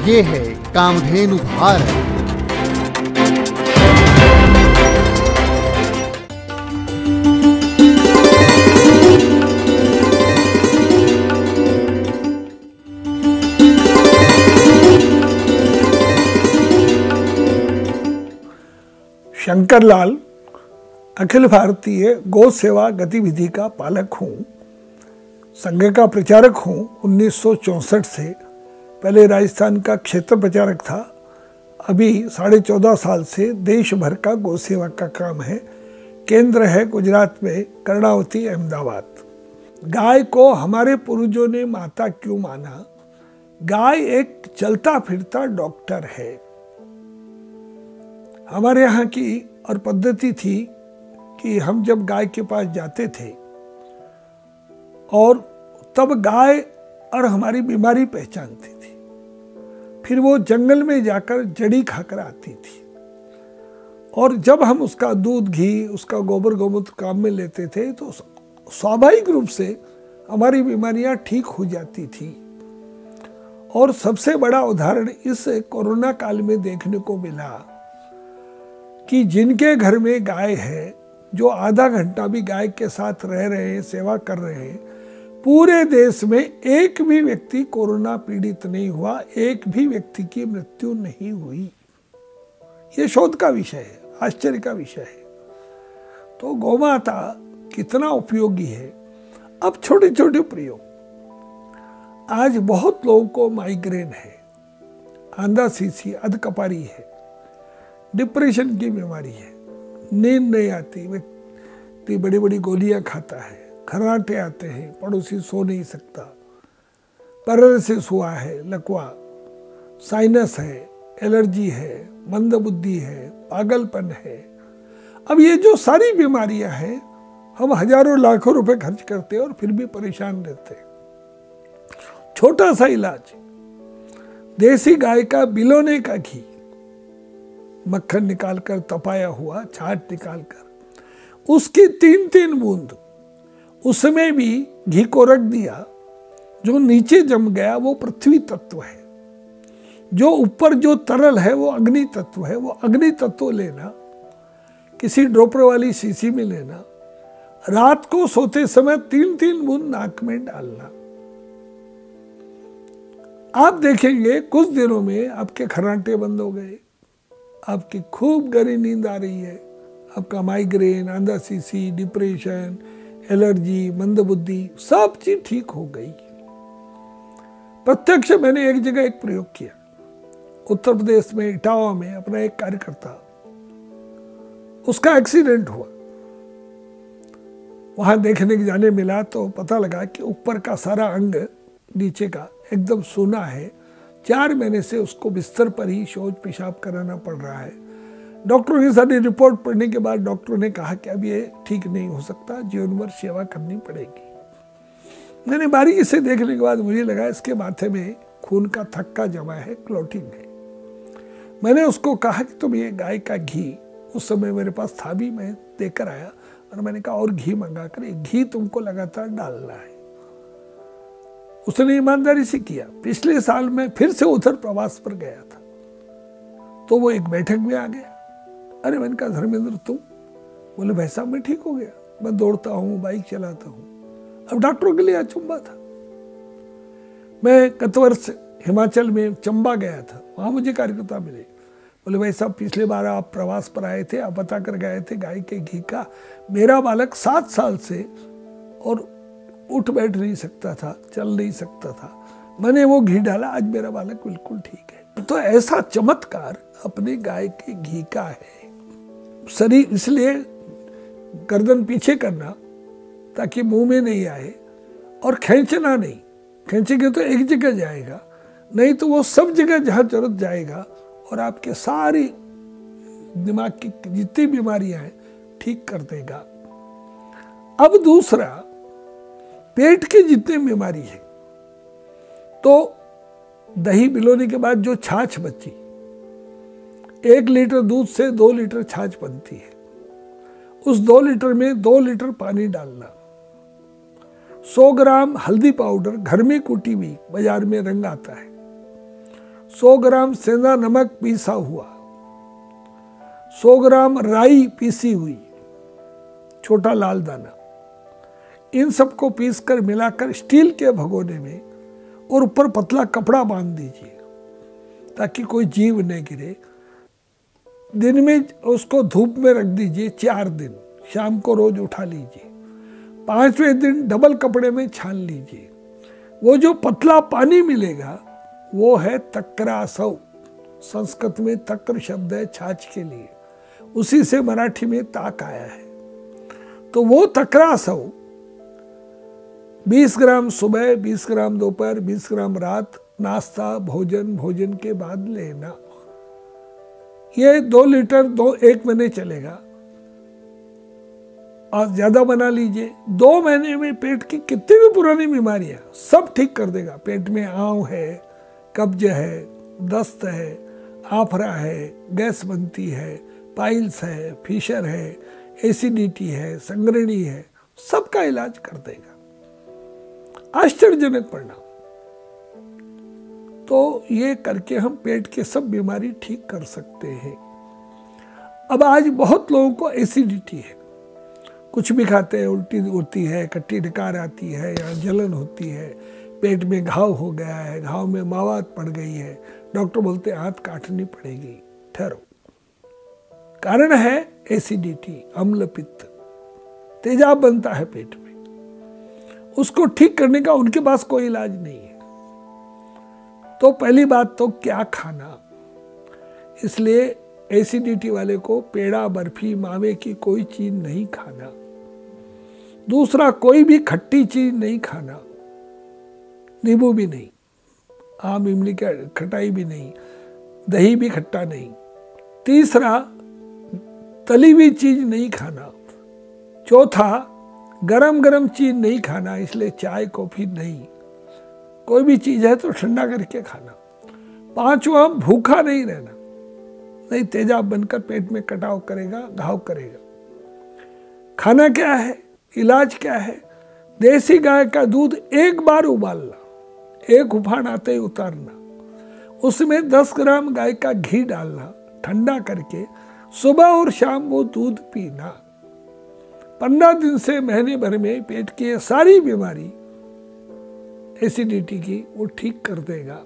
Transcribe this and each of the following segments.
ये है कामधेनु भारत। शंकरलाल अखिल भारतीय गौ सेवा गतिविधि का पालक हूँ, संघ का प्रचारक हूँ। 1964 से पहले राजस्थान का क्षेत्र प्रचारक था, अभी 14.5 साल से देश भर का गौ सेवा का काम है। केंद्र है गुजरात में, कर्णावती, अहमदाबाद। गाय को हमारे पूर्वजों ने माता क्यों माना? गाय एक चलता फिरता डॉक्टर है। हमारे यहाँ की और पद्धति थी कि हम जब गाय के पास जाते थे और तब गाय और हमारी बीमारी पहचानती थी, फिर वो जंगल में जाकर जड़ी खाकर आती थी और जब हम उसका दूध, घी, उसका गोबर गोमूत्र काम में लेते थे तो स्वाभाविक रूप से हमारी बीमारियां ठीक हो जाती थी। और सबसे बड़ा उदाहरण इस कोरोना काल में देखने को मिला कि जिनके घर में गाय है, जो आधा घंटा भी गाय के साथ रह रहे हैं, सेवा कर रहे हैं, पूरे देश में एक भी व्यक्ति कोरोना पीड़ित नहीं हुआ, एक भी व्यक्ति की मृत्यु नहीं हुई। ये शोध का विषय है, आश्चर्य का विषय है। तो गौमाता कितना उपयोगी है। अब छोटे छोटे प्रयोग। आज बहुत लोगों को माइग्रेन है, आंधा सीसी, अधकपारी है, डिप्रेशन की बीमारी है, नींद नहीं आती, व्यक्ति बड़ी बड़ी गोलियां खाता है, खर्राटे आते हैं, पड़ोसी सो नहीं सकता, पैरालिसिस हुआ है, लकवा, साइनस है, एलर्जी है, मंदबुद्धि है, पागलपन है। अब ये जो सारी बीमारियां हैं, हम हजारों लाखों रुपए खर्च करते हैं और फिर भी परेशान रहते हैं। छोटा सा इलाज, देसी गाय का बिलोने का घी, मक्खन निकालकर तपाया हुआ, छाछ निकालकर उसकी 3-3 बूंद उसमें भी घी को रख दिया। जो नीचे जम गया वो पृथ्वी तत्व है, जो ऊपर जो तरल है वो अग्नि तत्व है। वो अग्नि तत्व लेना, किसी ड्रॉपर वाली शीशी में लेना, रात को सोते समय 3-3 बूंद नाक में डालना। आप देखेंगे कुछ दिनों में आपके खर्राटे बंद हो गए, आपकी खूब गहरी नींद आ रही है, आपका माइग्रेन, आंधा सीसी, डिप्रेशन, एलर्जी, मंदबुद्धि, सब चीज ठीक हो गई। प्रत्यक्ष मैंने एक जगह एक प्रयोग किया, उत्तर प्रदेश में इटावा में। अपना एक कार्यकर्ता, उसका एक्सीडेंट हुआ, वहां देखने के जाने मिला तो पता लगा कि ऊपर का सारा अंग नीचे का एकदम सूना है। 4 महीने से उसको बिस्तर पर ही शौच पेशाब कराना पड़ रहा है। डॉक्टरों की सारी रिपोर्ट पढ़ने के बाद डॉक्टरों ने कहा कि अब ये ठीक नहीं हो सकता, जीवन भर सेवा करनी पड़ेगी। मैंने बारीकी से देखने के बाद मुझे लगा इसके माथे में खून का थक्का जमा है, क्लॉटिंग है। मैंने उसको कहा कि तुम ये गाय का घी, उस समय मेरे पास था भी, मैं देकर आया और मैंने कहा और घी मंगा कर घी तुमको लगातार डालना है। उसने ईमानदारी से किया। पिछले साल में फिर से उधर प्रवास पर गया था तो वो एक बैठक में आ गया। अरे मैंने कहा धर्मेंद्र तुम? बोले भाई साहब मैं ठीक हो गया, मैं दौड़ता हूँ, बाइक चलाता हूँ। अब डॉक्टरों के लिए अचंभा था। मैं गत वर्ष हिमाचल में चंबा गया था, वहाँ मुझे कार्यकर्ता मिले। बोले भाई साहब पिछले बार आप प्रवास पर आए थे, आप बता कर गए थे गाय के घी का। मेरा बालक 7 साल से और उठ बैठ नहीं सकता था, चल नहीं सकता था, मैंने वो घी डाला, आज मेरा बालक बिल्कुल ठीक है। तो ऐसा चमत्कार अपने गाय के घी का है। शरीर इसलिए गर्दन पीछे करना ताकि मुंह में नहीं आए, और खींचना नहीं, खींचेंगे तो एक जगह जाएगा, नहीं तो वो सब जगह जहां जरूरत जाएगा और आपके सारी दिमाग की जितनी बीमारियां हैं ठीक कर देगा। अब दूसरा, पेट की जितनी बीमारी है, तो दही बिलोने के बाद जो छाछ बची, 1 लीटर दूध से 2 लीटर छाछ बनती है। उस 2 लीटर में 2 लीटर पानी डालना, 100 ग्राम हल्दी पाउडर घर में कूटी हुई, बाजार में रंग आता है, 100 ग्राम सेंधा नमक पीसा हुआ, 100 ग्राम राई पीसी हुई, छोटा लाल दाना, इन सबको पीसकर मिलाकर स्टील के भगोने में और ऊपर पतला कपड़ा बांध दीजिए ताकि कोई जीव न गिरे। दिन में उसको धूप में रख दीजिए 4 दिन, शाम को रोज उठा लीजिए। 5वें दिन डबल कपड़े में छान लीजिए। वो जो पतला पानी मिलेगा वो है तक्रासव। संस्कृत में तक्र शब्द है छाछ के लिए, उसी से मराठी में ताक आया है। तो वो तक्रासव 20 ग्राम सुबह, 20 ग्राम दोपहर, 20 ग्राम रात, नाश्ता भोजन के बाद लेना। ये 2 लीटर 1 महीने चलेगा और ज्यादा बना लीजिए। 2 महीने में पेट की कितनी भी पुरानी बीमारियां सब ठीक कर देगा। पेट में आंव है, कब्ज है, दस्त है, आफरा है, गैस बनती है, पाइल्स है, फिशर है, एसिडिटी है, संग्रहणी है, सबका इलाज कर देगा। आश्चर्यजनक परिणाम। तो ये करके हम पेट के सब बीमारी ठीक कर सकते हैं। अब आज बहुत लोगों को एसिडिटी है, कुछ भी खाते हैं उल्टी होती है, खट्टी डकार आती है या जलन होती है, पेट में घाव हो गया है, घाव में मावात पड़ गई है, डॉक्टर बोलते हैं हाथ काटनी पड़ेगी। ठहरो, कारण है एसिडिटी, अम्ल पित्त, तेजाब बनता है पेट में। उसको ठीक करने का उनके पास कोई इलाज नहीं है। तो पहली बात तो क्या खाना, इसलिए एसिडिटी वाले को पेड़ा, बर्फी, मावे की कोई चीज नहीं खाना। दूसरा, कोई भी खट्टी चीज नहीं खाना, नींबू भी नहीं, आम इमली का खटाई भी नहीं, दही भी खट्टा नहीं। तीसरा, तली हुई चीज नहीं खाना। चौथा, गरम गरम चीज नहीं खाना, इसलिए चाय कॉफी नहीं, कोई भी चीज है तो ठंडा करके खाना। 5वां, भूखा नहीं रहना, नहीं तेजाब बनकर पेट में कटाव करेगा, घाव करेगा। खाना क्या है, इलाज क्या है? देसी गाय का दूध 1 बार उबालना, 1 उफान आते ही उतारना, उसमें 10 ग्राम गाय का घी डालना, ठंडा करके सुबह और शाम वो दूध पीना। 15 दिन से महीने भर में पेट की सारी बीमारी एसिडिटी की वो ठीक कर देगा।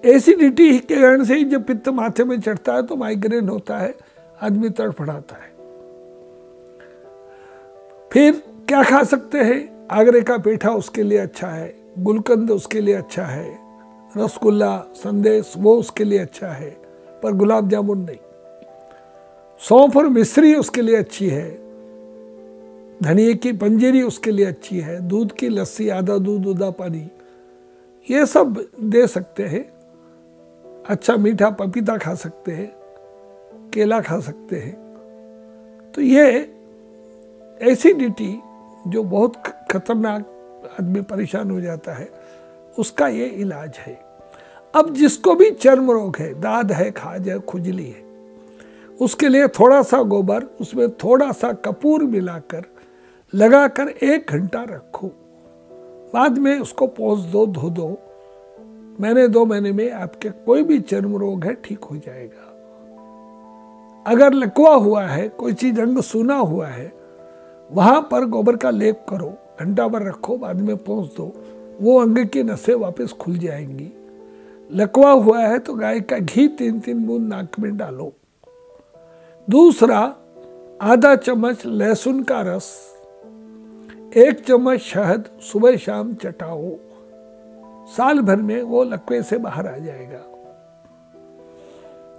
एसिडिटी के कारण से ही जब पित्त माथे में चढ़ता है तो माइग्रेन होता है, आदमी तड़फड़ाता है। फिर क्या खा सकते हैं? आगरे का पेठा उसके लिए अच्छा है, गुलकंद उसके लिए अच्छा है, रसगुल्ला, संदेश वो उसके लिए अच्छा है, पर गुलाब जामुन नहीं। सौंफ और मिश्री उसके लिए अच्छी है, धनिए की पंजीरी उसके लिए अच्छी है, दूध की लस्सी, आधा दूध आधा पानी, ये सब दे सकते हैं। अच्छा मीठा पपीता खा सकते हैं, केला खा सकते हैं। तो ये एसिडिटी जो बहुत खतरनाक, आदमी परेशान हो जाता है, उसका ये इलाज है। अब जिसको भी चर्म रोग है, दाद है, खाज है, खुजली है, उसके लिए थोड़ा सा गोबर, उसमें थोड़ा सा कपूर मिलाकर लगाकर 1 घंटा रखो, बाद में उसको पोंछ दो, धो दो। महीने 2 महीने में आपके कोई भी चर्म रोग है ठीक हो जाएगा। अगर लकवा हुआ है, कोई चीज अंग सूना हुआ है, वहां पर गोबर का लेप करो, घंटा भर रखो, बाद में पोंछ दो, वो अंग की नसें वापस खुल जाएंगी। लकवा हुआ है तो गाय का घी 3-3 बूंद नाक में डालो। दूसरा, आधा चम्मच लहसुन का रस, 1 चम्मच शहद सुबह शाम चटाओ। साल भर में वो लकवे से बाहर आ जाएगा।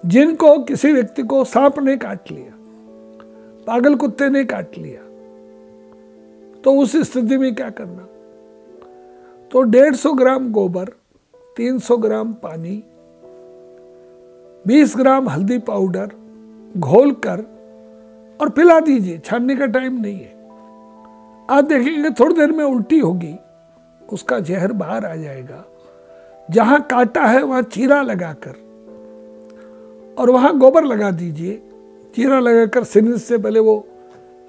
जिनको किसी व्यक्ति को सांप ने काट लिया, पागल कुत्ते ने काट लिया, तो उस स्थिति में क्या करना? तो 150 ग्राम गोबर, 300 ग्राम पानी, 20 ग्राम हल्दी पाउडर घोलकर और पिला दीजिए। छानने का टाइम नहीं है। आप देखेंगे थोड़ी देर में उल्टी होगी, उसका जहर बाहर आ जाएगा। जहां काटा है वहां चीरा लगाकर और वहां गोबर लगा दीजिए। चीरा लगाकर सिरिंज से पहले वो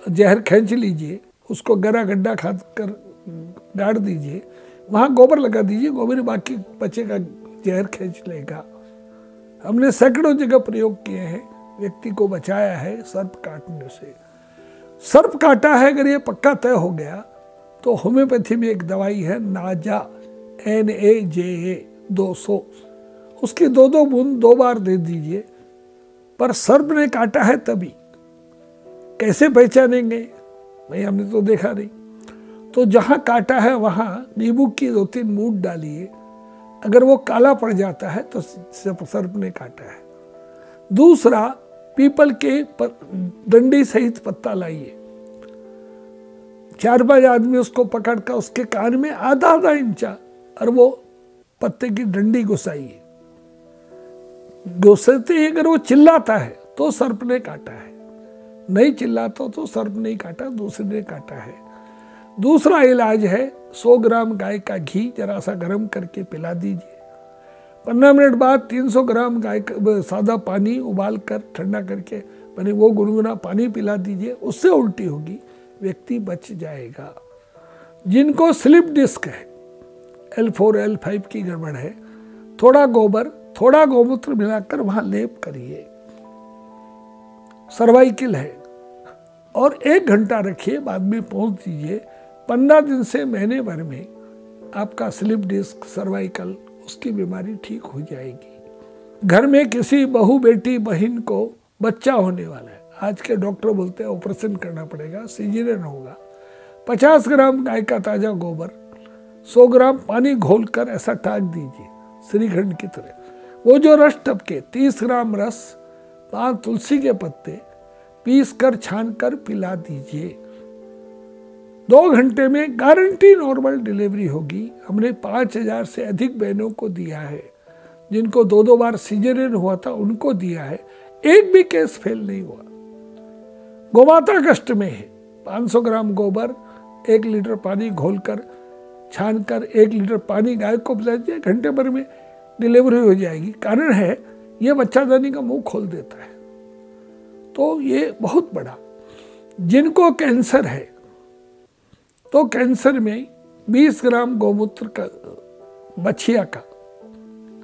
जहर खींच लीजिए, उसको गरा गड्ढा खाकर गाड़ दीजिए, वहां गोबर लगा दीजिए। गोबर बाकी बचेगा जहर खींच लेगा। हमने सैकड़ों जगह प्रयोग किए हैं, व्यक्ति को बचाया है सर्प काटने से। सर्प काटा है अगर ये पक्का तय हो गया तो होम्योपैथी में एक दवाई है नाजा, NAJA 200, उसकी 2-2 बूंद 2 बार दे दीजिए। पर सर्प ने काटा है तभी कैसे पहचानेंगे भाई, हमने तो देखा नहीं। तो जहाँ काटा है वहाँ नींबू की 2-3 मूंद डालिए, अगर वो काला पड़ जाता है तो सर्प ने काटा है। दूसरा, पीपल के डंडी सहित पत्ता लाइए, 4-5 आदमी उसको पकड़कर उसके कान में आधा इंचा और वो पत्ते की डंडी घुसाइए। घुसाते ही अगर वो चिल्लाता है तो सर्प ने काटा है, नहीं चिल्लाता तो सर्प नहीं काटा, दूसरे ने काटा है। दूसरा इलाज है 100 ग्राम गाय का घी जरा सा गर्म करके पिला दीजिए। 15 मिनट बाद 300 ग्राम गाय का सादा पानी उबाल कर ठंडा करके मैंने वो गुनगुना पानी पिला दीजिए, उससे उल्टी होगी, व्यक्ति बच जाएगा। जिनको स्लिप डिस्क है, L4 L5 की गड़बड़ है, थोड़ा गोबर थोड़ा गौमूत्र मिलाकर वहां लेप करिए। सर्वाइकल है और 1 घंटा रखिए, बाद में पहुंच दीजिए। 15 दिन से महीने भर में आपका स्लिप डिस्क, सर्वाइकल, उसकी बीमारी ठीक हो जाएगी। घर में किसी बहू बेटी बहन को बच्चा होने वाला है, आज के डॉक्टर बोलते हैं ऑपरेशन करना पड़ेगा, सीजरियन होगा, 50 ग्राम गाय का ताजा गोबर 100 ग्राम पानी घोलकर ऐसा टाक दीजिए श्रीखंड की तरह। वो जो रस टपके 30 ग्राम रस 5 तुलसी के पत्ते पीस कर छान कर पिला दीजिए। 2 घंटे में गारंटी नॉर्मल डिलीवरी होगी। हमने 5000 से अधिक बहनों को दिया है, जिनको 2-2 बार सीजरियन हुआ था उनको दिया है, एक भी केस फेल नहीं हुआ। गोमाता कष्ट में है, 500 ग्राम गोबर 1 लीटर पानी घोलकर छान कर 1 लीटर पानी गाय को पिला दीजिए, घंटे भर में डिलीवरी हो जाएगी। कारण है ये बच्चादानी का मुंह खोल देता है। तो ये बहुत बड़ा। जिनको कैंसर है तो कैंसर में 20 ग्राम गौमूत्र का बछिया का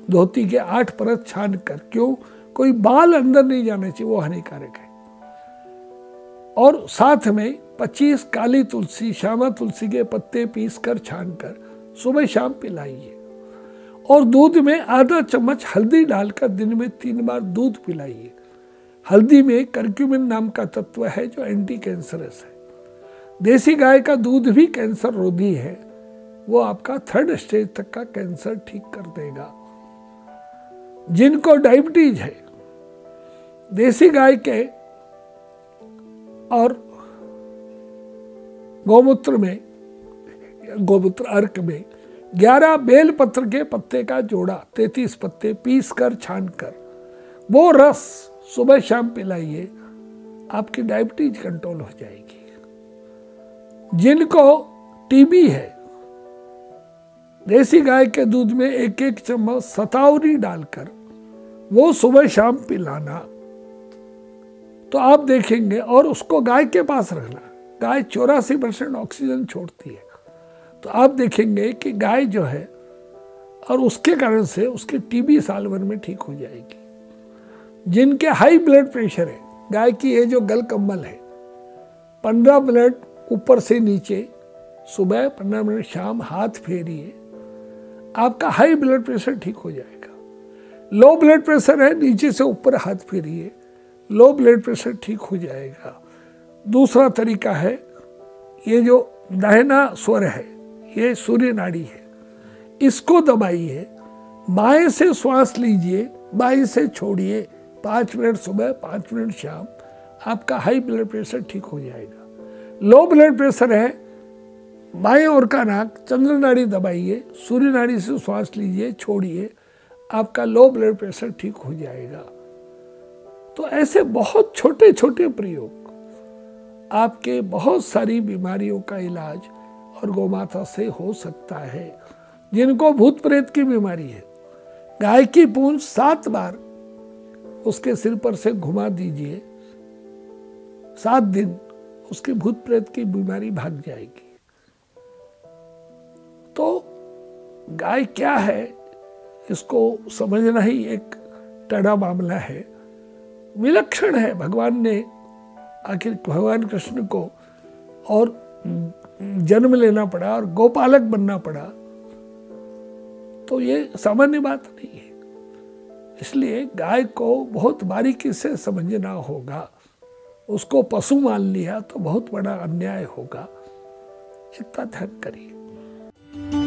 धोती के 8 परत छान कर, क्यों, कोई बाल अंदर नहीं जाने चाहिए, वो हानिकारक है। और साथ में 25 काली तुलसी, श्यामा तुलसी के पत्ते पीस कर छान कर सुबह शाम पिलाइए। और दूध में आधा चम्मच हल्दी डालकर दिन में 3 बार दूध पिलाइए। हल्दी में करक्यूमिन नाम का तत्व है जो एंटी कैंसरस है। देसी गाय का दूध भी कैंसर रोधी है, वो आपका 3rd स्टेज तक का कैंसर ठीक कर देगा। जिनको डायबिटीज है, देसी गाय के और गौमूत्र में, गौमूत्र अर्क में 11 बेल पत्र के पत्ते का जोड़ा 33 पत्ते पीस कर छान कर वो रस सुबह शाम पिलाइए, आपकी डायबिटीज कंट्रोल हो जाएगी। जिनको टीबी है, देसी गाय के दूध में 1-1 चम्मच सतावरी डालकर वो सुबह शाम पिलाना, तो आप देखेंगे। और उसको गाय के पास रखना। गाय 84% ऑक्सीजन छोड़ती है, तो आप देखेंगे कि गाय जो है, और उसके कारण से उसकी टीबी साल भर में ठीक हो जाएगी। जिनके हाई ब्लड प्रेशर है, गाय की ये जो गल कम्बल है, 15 मिनट ऊपर से नीचे सुबह, 15 मिनट शाम हाथ फेरिए, आपका हाई ब्लड प्रेशर ठीक हो जाएगा। लो ब्लड प्रेशर है, नीचे से ऊपर हाथ फेरिए, लो ब्लड प्रेशर ठीक हो जाएगा। दूसरा तरीका है, ये जो दाहिना स्वर है, ये सूर्य नाड़ी है, इसको दबाइए, बाएं से श्वास लीजिए, बाएं से छोड़िए, 5 मिनट सुबह 5 मिनट शाम, आपका हाई ब्लड प्रेशर ठीक हो जाएगा। लो ब्लड प्रेशर है, बाएं ओर का नाक चंद्र नाड़ी दबाइए, सूर्य नाड़ी से श्वास लीजिए, छोड़िए, आपका लो ब्लड प्रेशर ठीक हो जाएगा। तो ऐसे बहुत छोटे छोटे प्रयोग आपके बहुत सारी बीमारियों का इलाज और गौमाता से हो सकता है। जिनको भूत प्रेत की बीमारी है, गाय की पूंछ 7 बार उसके सिर पर से घुमा दीजिए, 7 दिन उसकी भूत प्रेत की बीमारी भाग जाएगी। तो गाय क्या है, इसको समझना ही एक टेढ़ा मामला है, विलक्षण है। भगवान ने आखिर भगवान कृष्ण को और जन्म लेना पड़ा और गोपालक बनना पड़ा, तो ये सामान्य बात नहीं है। इसलिए गाय को बहुत बारीकी से समझना होगा। उसको पशु मान लिया तो बहुत बड़ा अन्याय होगा। इतना ध्यान करिए।